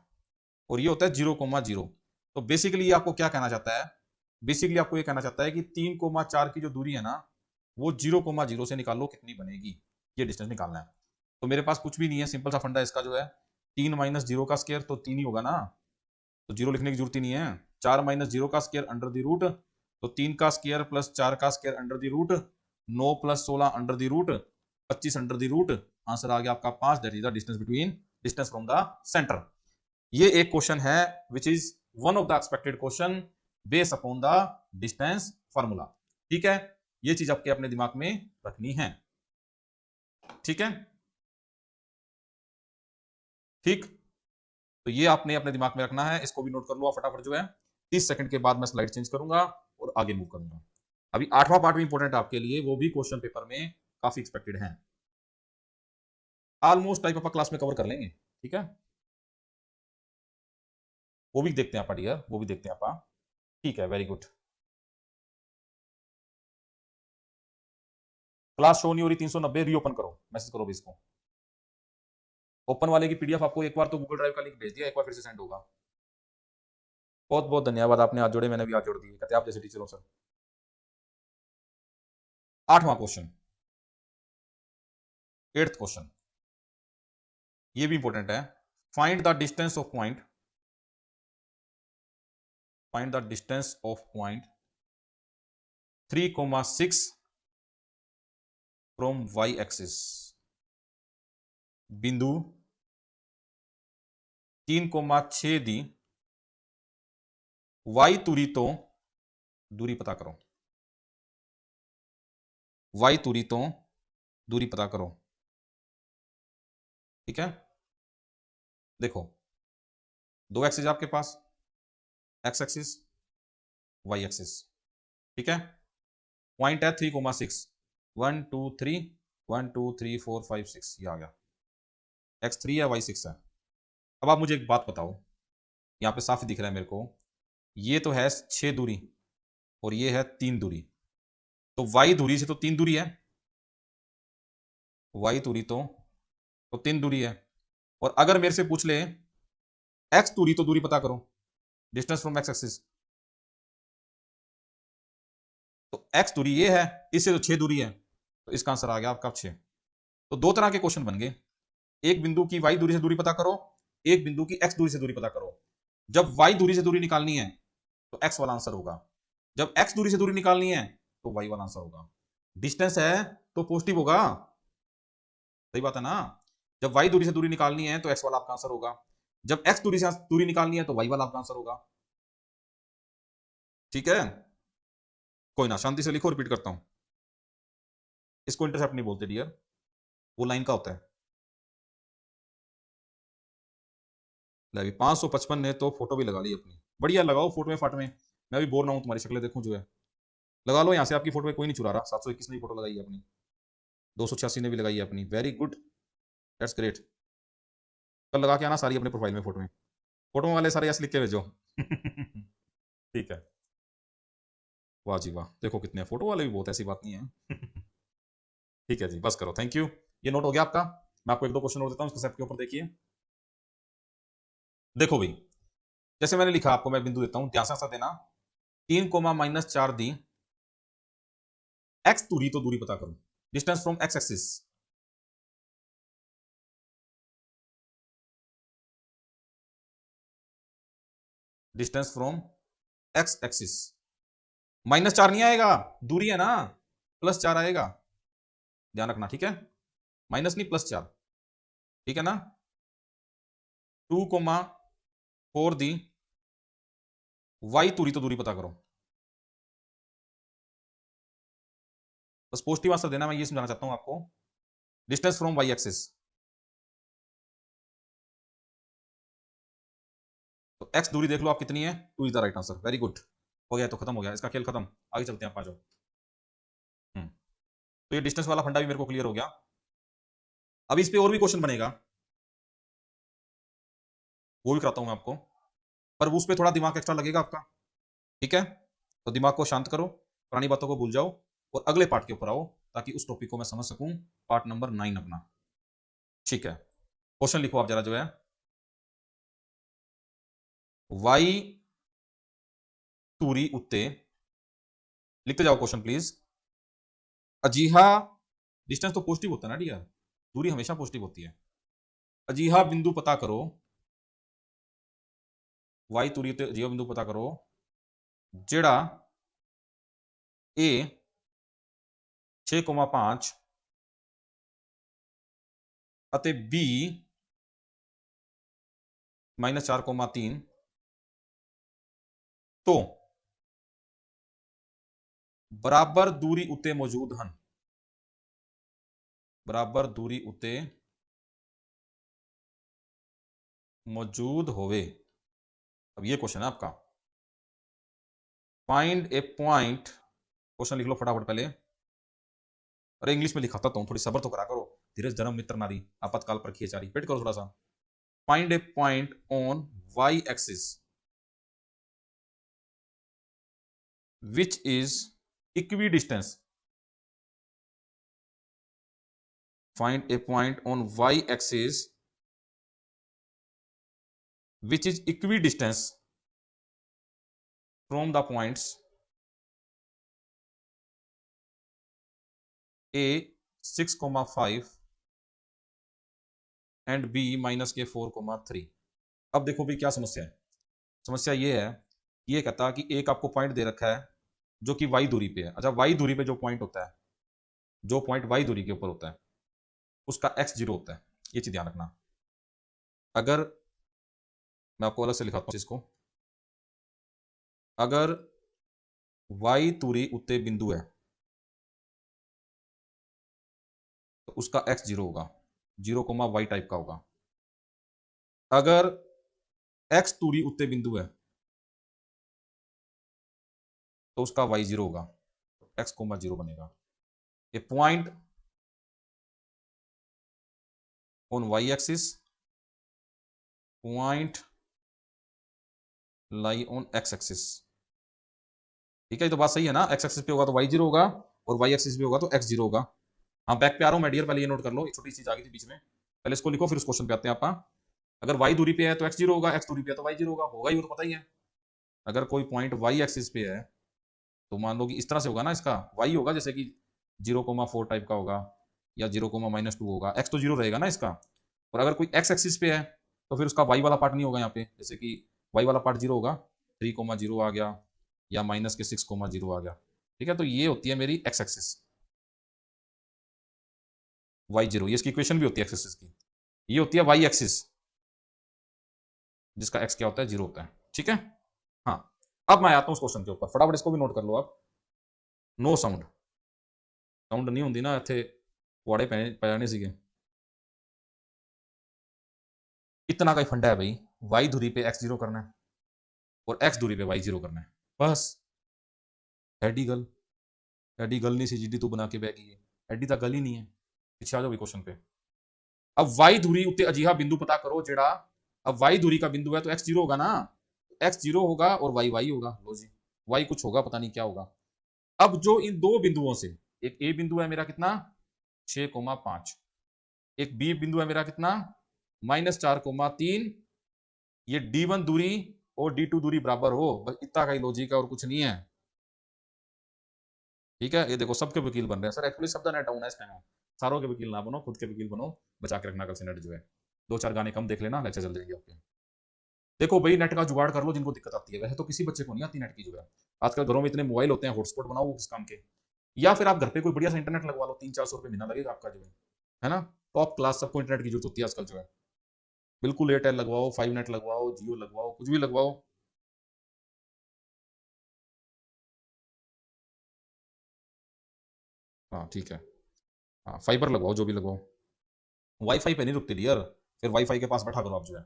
और ये होता है 0,0। तो बेसिकली आपको क्या कहना चाहता है, बेसिकली आपको ये कहना चाहता है कि 3,4 की जो दूरी है ना, वो 0,0 से निकालो कितनी बनेगी, ये डिस्टेंस निकालना है। तो मेरे पास कुछ भी नहीं है, सिंपल सा फंडा इसका जो है 3 माइनस 0 का स्क्वायर तो 3 ही होगा ना, तो 0 लिखने की जरूरत ही नहीं है। 4 माइनस 0 का स्क्वायर अंडर द रूट, तो 3 का स्क्वायर प्लस 4 का स्क्वायर अंडर द रूट, 9 प्लस 16 under the root, 25 under the root, answer आ गया आपका 5, that is the distance between, distance from the centre. ये एक क्वेश्चन है which is one of the expected question base upon the distance formula. ठीक है, ये चीज आपके अपने दिमाग में रखनी है। ठीक है, ठीक, तो ये आपने अपने दिमाग में रखना है, इसको भी नोट कर लो फटाफट जो है। 30 सेकंड के बाद मैं स्लाइड चेंज करूंगा और आगे मूव करूंगा। अभी 8वां पार्ट भी इंपॉर्टेंट है आपके लिए, वो भी क्वेश्चन पेपर में काफी एक्सपेक्टेड है, ऑलमोस्ट टाइप आप क्लास में कवर कर लेंगे। ठीक है, वो भी देखते हैं आप डियर, वो भी देखते हैं आप। ठीक है, वेरी गुड। क्लास शो नहीं हो रही, 390 रीओपन करो, मैसेज करो भी इसको। ओपन वाले की पीडीएफ आपको एक बार तो गूगल ड्राइव का लिंक भेज दिया, एक बार फिर से सेंड होगा। बहुत बहुत धन्यवाद, आपने हाथ जोड़े, मैंने भी हाथ जोड़ दिए, कहते आप जैसे टीचर हो सर। 8वां क्वेश्चन, 8th क्वेश्चन, ये भी इंपॉर्टेंट है। Find the distance of point, find the distance of point 3,6 from Y axis, बिंदु 3,6 दी, वाई दूरी तो, दूरी पता करो, वाई दूरी तो दूरी पता करो। ठीक है, देखो 2 एक्सिस आपके पास, एक्स एक्सिस, वाई एक्सिस। ठीक है, पॉइंट है 3,6, 1 2 3, 1 2 3 4 5 6, ये आ गया, x3 है, y6 है। अब आप मुझे एक बात बताओ, यहाँ पे साफ दिख रहा है मेरे को, ये तो है 6 दूरी और ये है 3 दूरी, तो y दूरी से तो 3 दूरी है, y दूरी तो 3 दूरी है। और अगर मेरे से पूछ ले x दूरी, तो दूरी पता करो, डिस्टेंस फ्रॉम x एक्सिस, तो x दूरी ये है, इससे तो 6 दूरी है, तो इसका आंसर आ गया आपका 6। तो 2 तरह के क्वेश्चन बन गए, एक बिंदु की y दूरी से दूरी पता करो, एक बिंदु की x दूरी से दूरी पता करो। जब y दूरी से दूरी निकालनी है तो x वाला आंसर होगा, जब x दूरी से दूरी निकालनी है तो y वाला आंसर होगा। डिस्टेंस है तो पॉजिटिव होगा, सही बात है ना, जब y दूरी से दूरी निकालनी है तो x वाला आपका आंसर होगा, जब x दूरी से दूरी निकालनी है तो y वाला आपका आंसर होगा। ठीक है, कोई ना, शांति से लिखो, रिपीट करता हूं, इसको इंटरसेप्ट नहीं बोलते डियर, वो लाइन का होता है। 555 ने तो फोटो भी लगा ली अपनी, बढ़िया, लगाओ फोटो में फाट में, मैं भी बोर ना हूं, तुम्हारी शक्लें देखूं जो है, लगा लो यहाँ से, आपकी फोटो में कोई नहीं चुरा रहा। 721 ने भी फोटो लगाई है अपनी, 286 ने भी लगाई है अपनी, वेरी गुड, दैट्स ग्रेट। कल लगा के आना सारी अपने प्रोफाइल में फोटो में, फोटो वाले सारे यस लिख के भेजो। ठीक है, वाह जी वाह, देखो कितने फोटो वाले भी बहुत, ऐसी बात नहीं है। ठीक है जी, बस करो, थैंक यू। ये नोट हो गया आपका, मैं आपको 1-2 क्वेश्चन और देता हूँ, कंसेप्ट के ऊपर देखिए। देखो भाई, जैसे मैंने लिखा, आपको मैं बिंदु देता हूं, ध्यान से देना, 3,-4 दी, x दूरी तो दूरी पता करो, distance from x axis, distance from x axis, -4 नहीं आएगा, दूरी है ना, +4 आएगा, ध्यान रखना। ठीक है, माइनस नहीं, +4, ठीक है ना, 2, फॉर दी वाई दूरी, तो दूरी पता करो। बस पॉजिटिव आंसर देना, मैं ये समझाना चाहता हूं आपको। डिस्टेंस फ्रॉम वाई एक्सिस, तो एक्स दूरी देख लो आप कितनी है, 2 is the right answer. Very good, हो गया तो खत्म हो गया, इसका खेल खत्म। आगे चलते हैं, आप आ जाओ। तो ये डिस्टेंस वाला फंडा भी मेरे को क्लियर हो गया। अब इस पे और भी क्वेश्चन बनेगा, वो भी कराता हूं मैं आपको, पर उस पे थोड़ा दिमाग एक्स्ट्रा लगेगा आपका। ठीक है, तो दिमाग को शांत करो, पुरानी बातों को भूल जाओ और अगले पार्ट के ऊपर आओ, ताकि उस टॉपिक को मैं समझ सकूं। पार्ट नंबर 9 अपना। ठीक है, क्वेश्चन लिखो आप जरा, जो है वाई दूरी उत्ते, लिखते जाओ क्वेश्चन प्लीज। अजीहा, डिस्टेंस तो पॉजिटिव होता है ना डियर, दूरी हमेशा पॉजिटिव होती है। अजीहा बिंदु पता करो, वाई दूरी उत्ते अजीहा बिंदु पता करो जेड़ा ए 6,5 ਅਤੇ B -4,3 तो बराबर दूरी उत्ते मौजूद हैं, बराबर दूरी उत्ते मौजूद होवे। अब ये क्वेश्चन है आपका, फाइंड ए पॉइंट। क्वेश्चन लिख लो फटाफट पहले। अरे इंग्लिश में लिखाता हूं, थोड़ी सब्र तो करा करो। धीरज धर्म मित्र नारी, आपातकाल पर खिएचारी। वेट करो थोड़ा सा। Find a point on Y axis which is equidistance, find a point on y axis which is equidistance from the points a 6,5 and b -के 4,3। अब देखो भी क्या समस्या है। समस्या ये है, ये कहता है कि एक आपको पॉइंट दे रखा है जो कि y दूरी पे है। अच्छा, y दूरी पे जो पॉइंट होता है, जो पॉइंट y दूरी के ऊपर होता है, उसका x 0 होता है। ये चीज ध्यान रखना। अगर मैं आपको अलग से लिखाता हूं इसको, अगर y दूरी उत्ते बिंदु है तो उसका x 0 होगा, 0,y टाइप का होगा। अगर x दूरी उत्ते बिंदु है तो उसका y 0 होगा, x, 0 बनेगा। A point on y axis, point lie on x axis. ठीक है, तो बात सही है ना। x एक्सिस पे होगा तो y 0 होगा, और y एक्सिस पे होगा तो x 0 होगा। हाँ, बैक पे आ रहा हूं मैं डियर, पहले ये नोट कर लो, एक छोटी चीज आ गई थी बीच में, पहले इसको लिखो फिर उस क्वेश्चन पे आते हैं आप। अगर y दूरी पे है तो x 0 होगा, x दूरी पे है तो y 0 होगा, होगा ही, वो तो पता ही है। अगर कोई पॉइंट y एक्सिस पे है तो मान लो कि इस तरह से होगा ना, इसका y होगा जैसे कि 0,4 टाइप का होगा, या 0,-2 होगा, x तो 0 रहेगा ना इसका। और अगर कोई x एक्सिस पे है तो फिर उसका y वाला पार्ट नहीं होगा यहाँ पे, जैसे कि y वाला पार्ट 0 होगा, 3,0 आ गया, या -के 6,0 आ गया। ठीक है, तो ये होती है मेरी x एक्सिस, y 0, ये इसकी इक्वेशन भी होती है x एक्सिस की। ये होती है y एक्सिस जिसका x क्या होता है, 0 होता है। ठीक है, हाँ। अब मैं आता हूँ उस क्वेश्चन के ऊपर, फटाफट इसको भी नोट कर लो आप। नो साउंड, साउंड नहीं होंगी ना इतने पुआड़े पै जाने सीगे। इतना का ही फंडा है भाई, y दूरी पे x 0 करना है और x दूरी पे y 0 करना है, बस। एडी गल, एडी गल नहीं सी जिडी तू बना के बह गई है, एडी तो गल ही नहीं है। पीछे आ जाओ क्वेश्चन पे। अब y दूरी उत्ते अजीहा बिंदु पता करो जेड़ा, अब y दूरी का बिंदु है तो x 0 होगा ना, x 0 होगा और y होगा। लो जी, y कुछ होगा, पता नहीं क्या होगा। अब जो इन दो बिंदुओं से, एक a बिंदु है मेरा कितना 6,5, एक b बिंदु है मेरा कितना -4,3, ये d1 दूरी और d2 दूरी बराबर हो, बस इतना का ही लॉजिक है और कुछ नहीं है। ठीक है, ये देखो सबके वकील बन रहे हैं सर, एक्चुअली शब्द नेट डाउन है इस टाइम। सारों के वकील ना बनो, खुद के वकील बनो, बचा के रखना कल से नेट जो है। 2-4 गाने कम देख लेना, लेक्चर चल जाएंगे आपके। देखो भाई, नेट का जुगाड़ कर लो जिनको दिक्कत आती है, वैसे तो किसी बच्चे को नहीं आती नेट की जो है। आजकल घरों में इतने मोबाइल होते हैं, हॉटस्पॉट बनाओ किस काम के, या फिर आप घर पे कोई बढ़िया सा इंटरनेट लगवा लो, 300-400 रुपये महीना लगेगा आपका जो है ना। टॉप क्लास, सबको इंटरनेट की जरूरत होती है आजकल जो है। बिल्कुल एयरटेल लगवाओ, 5 नेट लगवाओ, जियो लगवाओ, कुछ भी लगवाओ। हाँ ठीक है, हाँ फाइबर लगवाओ, जो भी लगवाओ। वाईफाई पे नहीं रुकती डियर, फिर वाईफाई के पास बैठा करो आप जो है।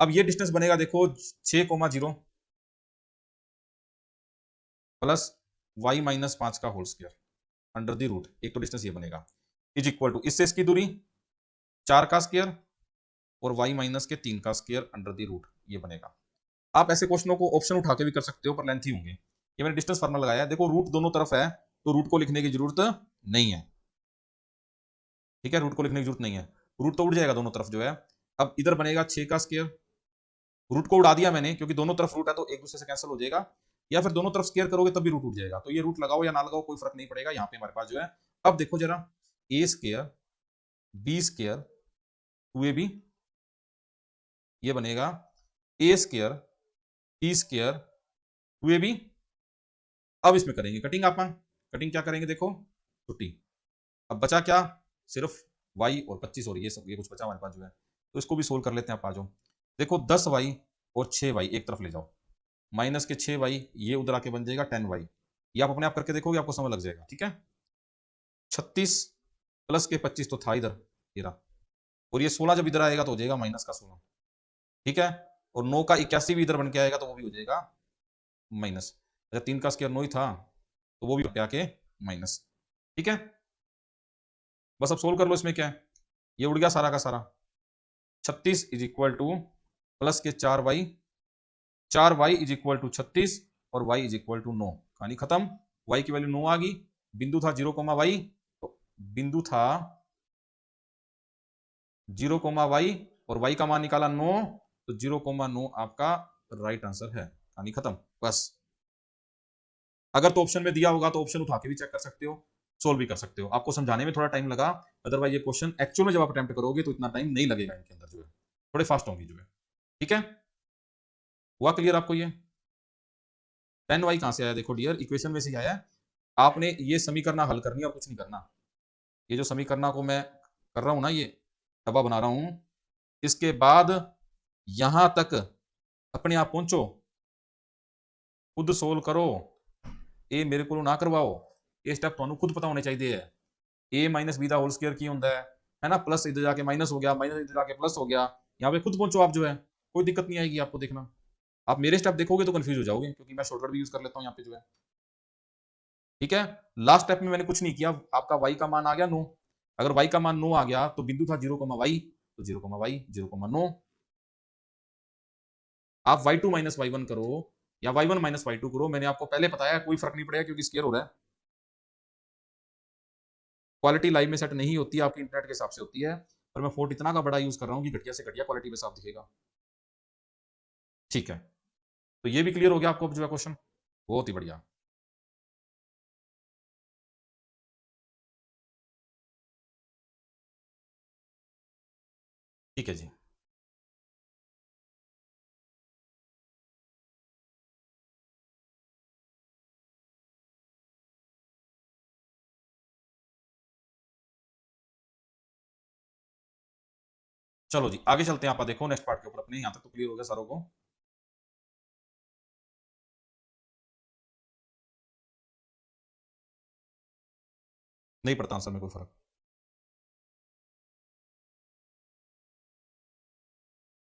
अब ये डिस्टेंस बनेगा देखो 6,0 प्लस y-5 का whole square under the root, एक तो डिस्टेंस ये बनेगा, इज इक्वल टू इससे इसकी दूरी 4 का स्क्वायर और y-3 का स्क्वायर अंडर द रूट, ये बनेगा। आप ऐसे क्वेश्चनों को ऑप्शन उठा के भी कर सकते हो, पर लेंथी होंगे। ये मैंने डिस्टेंस फार्मूला लगाया है, देखो रूट दोनों तरफ है तो रूट को लिखने की जरूरत नहीं है, ठीक है, रूट को लिखने की जरूरत नहीं है, रूट तो उड़ जाएगा दोनों तरफ जो है। अब इधर बनेगा 6 का स्क्वायर, रूट को उड़ा दिया मैंने क्योंकि दोनों तरफ रूट है तो एक दूसरे से कैंसिल हो जाएगा, या फिर दोनों तरफ स्क्वायर करोगे तब भी रूट उठ जाएगा, तो ये रूट लगाओ या ना लगाओ कोई फर्क नहीं पड़ेगा यहाँ पे हमारे पास जो है। अब देखो जरा, ए स्क्वायर बी स्क्वायर 2ab, ये बनेगा ए स्क्वायर टी स्क्वायर 2ab। अब इसमें करेंगे कटिंग, आप कटिंग क्या करेंगे देखो, छुट्टी। अब बचा क्या, सिर्फ y और 25 और ये सब, ये कुछ बचा हमारे पास जो है, तो इसको भी सोल्व कर लेते हैं। आप आ जाओ, देखो 10y और 6y एक तरफ ले जाओ, माइनस के 6y, ये उधर आके बन जाएगा 10y, ये आप अपने आप करके देखोगे आपको समझ लग जाएगा, ठीक है। 36 प्लस के 25 तो था इधर, ये रहा, और ये 16 जब इधर आएगा तो हो जाएगा माइनस का 16, ठीक है, और 9 का 81 भी इधर बन के आएगा तो वो भी हो जाएगा माइनस, अगर 3 का स्क्वायर 9 ही था तो वो भी आके माइनस, ठीक है। बस अब सोल्व कर लो, इसमें क्या है, ये उड़ गया सारा का सारा, 36 इज इक्वल टू प्लस के 4y, 4y is equal to 36 और y इज इक्वल टू 9, कहानी खत्म। y की वैल्यू 9 आ गई, बिंदु था 0, तो बिंदु था 0, और y का मान निकाला 9, तो 0,9 आपका राइट आंसर है, कहानी खत्म बस। अगर तो ऑप्शन में दिया होगा तो ऑप्शन उठा के भी चेक कर सकते हो, सोल्व भी कर सकते हो, आपको समझाने में थोड़ा टाइम लगा, अदरवाइज ये क्वेश्चन एक्चुअल में जब आप अटेम्प्ट करोगे तो इतना टाइम नहीं लगेगा, इनके अंदर जो है थोड़े फास्ट होंगे जो है, ठीक है। हुआ क्लियर आपको ये 10y कहां से आया, देखो डियर इक्वेशन में से आया, आपने ये समीकरण हल करनी है और कुछ नहीं करना। ये जो समीकरण को मैं कर रहा हूं ना, ये डब्बा बना रहा हूं, इसके बाद यहां तक अपने आप पहुंचो, खुद सोल्व करो, ये मेरे को ना करवाओ, ये स्टेप ਤੁਹਾਨੂੰ खुद पता होने चाहिए है। a माइनस बी दा होल स्क्वायर की होता है ना, प्लस इधर जाके माइनस हो गया, माइनस इधर जाके प्लस हो गया, यहाँ पे खुद पहुंचो आप जो है, कोई दिक्कत नहीं आएगी आपको, देखना आप मेरे स्टेप देखोगे तो कंफ्यूज हो जाओगे क्योंकि मैं शॉर्टकट भी यूज कर लेता हूँ यहाँ पे जो है, ठीक है। लास्ट स्टेप में मैंने कुछ नहीं किया, आपका y का मान आ गया 9, अगर y का मान 9 आ गया तो बिंदु था 0, तो 0, 0,9, आप y2 माइनस y1 करो या y1 माइनस y2 करो, मैंने आपको पहले बताया कोई फर्क नहीं पड़ेगा क्योंकि स्क्वायर हो रहा है। क्वालिटी लाइव में सेट नहीं होती, आपकी इंटरनेट के हिसाब से होती है, पर मैं फोर्ट इतना का बड़ा यूज कर रहा हूँ कि घटिया से घटिया क्वालिटी में साफ दिखेगा, ठीक है। तो ये भी क्लियर हो गया आपको जो है क्वेश्चन, बहुत ही बढ़िया। ठीक है जी, चलो जी आगे चलते हैं, आप देखो नेक्स्ट पार्ट के ऊपर अपने, यहाँ तक तो क्लियर हो गया सारों को। नहीं पड़ता आंसर में कोई फर्क,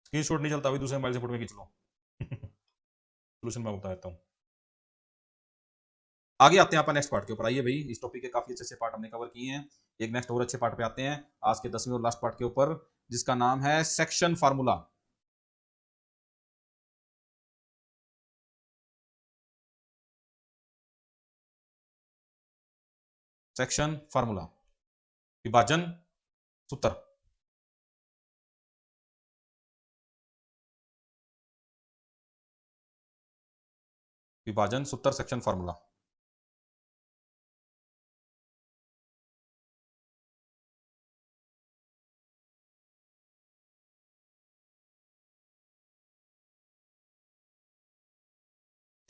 स्क्रीनशॉट नहीं चलता, अभी दूसरे मोबाइल से फोटो में खींच लो। सोल्यूशन मैं बता देता हूँ। आगे आते हैं आप नेक्स्ट पार्ट के ऊपर, आइए भाई, इस टॉपिक के काफी अच्छे अच्छे पार्ट हमने कवर किए हैं, एक नेक्स्ट और अच्छे पार्ट पे आते हैं, आज के 10वें और लास्ट पार्ट के ऊपर, जिसका नाम है सेक्शन फार्मूला। सेक्शन फार्मूला, विभाजन सूत्र, विभाजन सूत्र सेक्शन फार्मूला।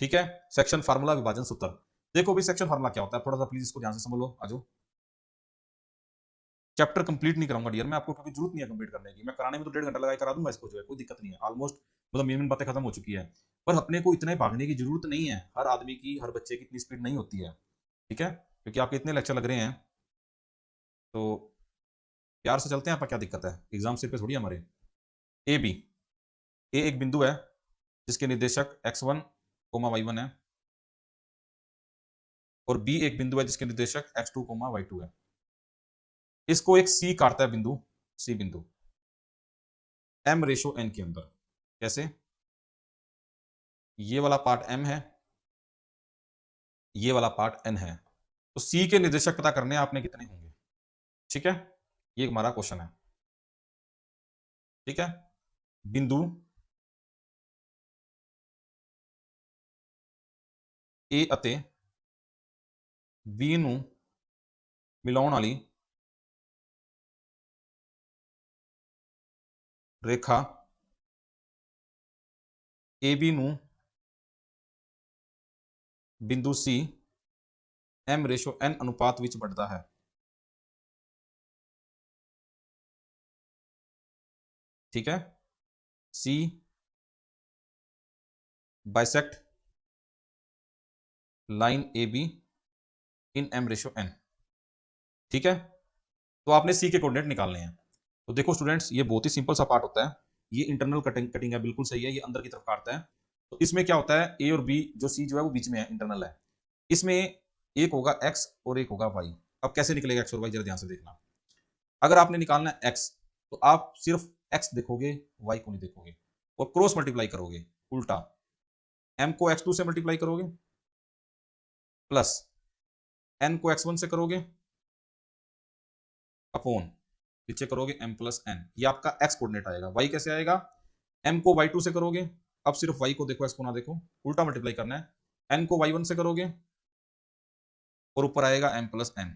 ठीक है, सेक्शन फार्मूला विभाजन सूत्र। देखो भी सेक्शन फार्मूला क्या होता है, थोड़ा सा प्लीज इसको ध्यान से समझ लो, आजो। चैप्टर कंप्लीट नहीं कराऊंगा डियर मैं आपको, क्योंकि जरूरत नहीं है कंप्लीट करने की, मैं कराने में तो 1.5 घंटा लगा करा दूंगा इसको, जो है कोई दिक्कत नहीं है, ऑलमोस्ट मतलब मेन बातें खत्म हो चुकी है। पर अपने को इतने भागने की जरूरत नहीं है, हर आदमी की, हर बच्चे की इतनी स्पीड नहीं होती है, ठीक है, क्योंकि आपके इतने लेक्चर लग रहे हैं, तो प्यार से चलते हैं, आपका क्या दिक्कत है, एग्जाम सिर पे थोड़ी हमारे। ए बी, ए एक बिंदु है जिसके निर्देशक x1 y1 है, और बी एक बिंदु है जिसके निर्देशक x2 y2 है। इसको एक सी काटता है बिंदु, सी बिंदु m/n के अंदर। कैसे? ये वाला पार्ट m है, ये वाला पार्ट n है, तो सी के निर्देशक पता करने आपने कितने होंगे, ठीक है, ये हमारा क्वेश्चन है, ठीक है। बिंदु ए ਅਤੇ बी ਨੂੰ ਮਿਲਾਉਣ ਵਾਲੀ ਰੇਖਾ AB ਨੂੰ ਬਿੰਦु C m/n अनुपात ਵਿੱਚ ਵੰਡਦਾ है, ठीक है। C बाइसेक्ट लाइन AB इन m/n, ठीक है। तो आपने C के कोऑर्डिनेट निकालने हैं। तो देखो स्टूडेंट्स, ये बहुत ही सिंपल सा पार्ट होता है, ये इंटरनल कटिंग है, बिल्कुल सही है, ये अंदर की तरफ काटता है। तो इसमें क्या होता है, ए और बी जो सी जो है वो बीच में है, इंटरनल है, इसमें एक होगा एक्स और एक होगा वाई। अब कैसे निकलेगा एक्स और वाई, जरा ध्यान से देखना। अगर आपने निकालना है एक्स, तो आप सिर्फ एक्स देखोगे, वाई को नहीं देखोगे, और क्रॉस मल्टीप्लाई करोगे उल्टा, एम को x2 से मल्टीप्लाई करोगे, प्लस n को x1 से करोगे, अपॉन नीचे करोगे m प्लस n, ये आपका x कोऑर्डिनेट आएगा। y कैसे आएगा, m को y2 से करोगे, अब सिर्फ y को देखो, x को ना देखो, उल्टा मल्टीप्लाई करना है, n को y1 से करोगे, और ऊपर आएगा m प्लस n,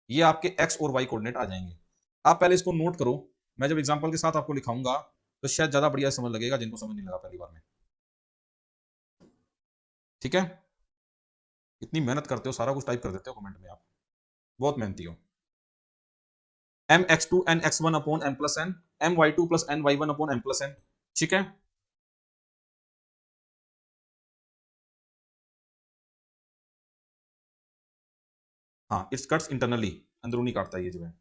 ये आपके x और y कोऑर्डिनेट आ जाएंगे। आप पहले इसको नोट करो, मैं जब एग्जांपल के साथ आपको लिखाऊंगा तो शायद ज्यादा बढ़िया समझ लगेगा जिनको समझ नहीं लगा पहली बार में, ठीक है। इतनी मेहनत करते हो, सारा कुछ टाइप कर देते हो कमेंट में, आप बहुत मेहनती हो। mx2 nx1 upon m plus n, my2 plus ny1 upon m plus n, ठीक है। हाँ, इट्स कट्स इंटरनली, अंदरूनी काटता है ये जो है।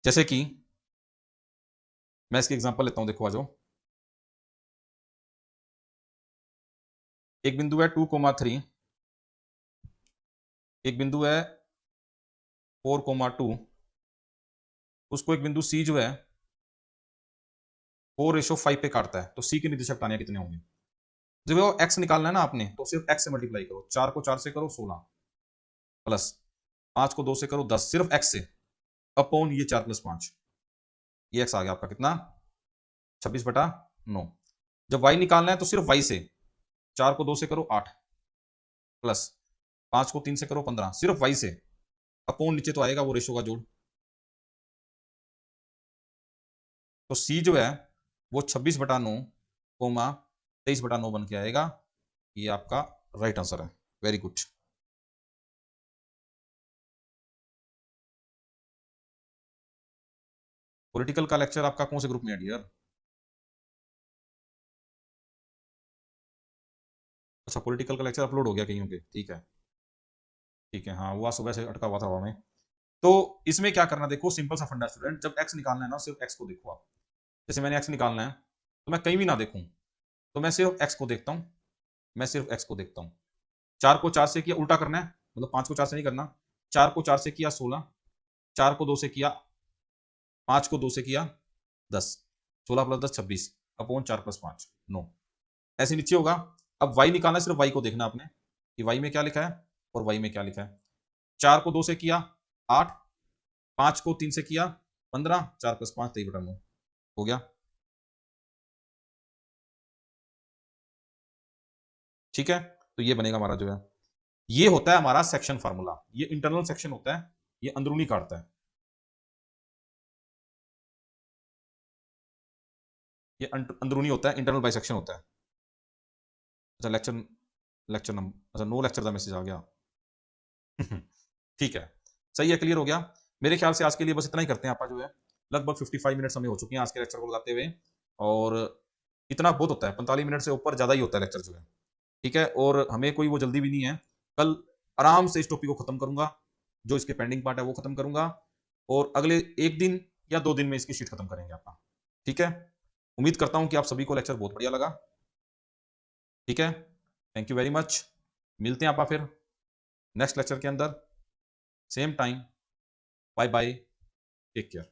जैसे कि मैं इसकी एग्जांपल लेता हूं, देखो आ जाओ। एक बिंदु है 2,3, एक बिंदु है 4,2, उसको एक बिंदु सी जो है 4:5 पे काटता है, तो सी के निर्देशक पाने कितने होंगे। जब वो x निकालना है ना आपने, तो सिर्फ x से मल्टीप्लाई करो, 4 को 4 से करो 16, प्लस 5 को 2 से करो 10, सिर्फ x से, अपॉन ये 4 प्लस 5, ये x आ गया आपका कितना, 26/9। जब y निकालना है तो सिर्फ y से, 4 को 2 से करो 8, प्लस 5 को 3 से करो 15, सिर्फ y से, अपॉन नीचे तो आएगा वो रेशो का जोड़, तो c जो है वो 26/9, 23/9 बन के आएगा। ये आपका राइट आंसर है, वेरी गुड। पॉलिटिकल का लेक्चर आपका कौन से ग्रुप में है डियर? अच्छा, पॉलिटिकल का लेक्चर अपलोड हो गया कहीं के, ठीक है, ठीक है, हाँ वो आज सुबह से अटका हुआ था हवा में। तो इसमें क्या करना, देखो सिंपल सा फंडा स्टूडेंट, जब x निकालना है ना, सिर्फ x को देखो आप। जैसे मैंने x निकालना है, तो मैं कहीं भी ना देखूं, तो मैं सिर्फ x को देखता हूं, मैं सिर्फ x को देखता हूं। 4 को 4 से किया, उल्टा करना है, मतलब 5 को 4 से नहीं करना, 4 को 4 से किया 16, 4 को 2 से किया, 5 को 2 से किया 10, 16 प्लस 10 26, अपॉन 4 प्लस 5 9, ऐसे नीचे होगा। अब y निकालना है, सिर्फ y को देखना आपने कि y में क्या लिखा है और y में क्या लिखा है। 4 को 2 से किया 8, 5 को 3 से किया 15, 4 प्लस 5 23/9 हो गया, ठीक है। तो ये बनेगा हमारा जो है, ये होता है हमारा सेक्शन फार्मूला, ये इंटरनल सेक्शन होता है, ये अंदरूनी काटता है। ये अंदरूनी होता है, इंटरनल बाइसेक्शन होता है। अच्छा लेक्चर नंबर, अच्छा नो लेक्चर का मैसेज आ गया। ठीक है, सही है, क्लियर हो गया। मेरे ख्याल से आज के लिए बस इतना ही करते हैं। आपका जो है लगभग 55 मिनट्स हमें हो चुके हैं आज के लेक्चर को लगाते हुए, और इतना बहुत होता है, 45 मिनट से ऊपर ज़्यादा ही होता है लेक्चर जो है। ठीक है, और हमें कोई वो जल्दी भी नहीं है। कल आराम से इस टॉपिक को खत्म करूंगा, जो इसके पेंडिंग पार्ट है वो खत्म करूंगा, और अगले एक दिन या 2 दिन में इसकी शीट खत्म करेंगे आपका। ठीक है, उम्मीद करता हूं कि आप सभी को लेक्चर बहुत बढ़िया लगा। ठीक है, थैंक यू वेरी मच। मिलते हैं आपका फिर नेक्स्ट लेक्चर के अंदर, same time. Bye bye, take care.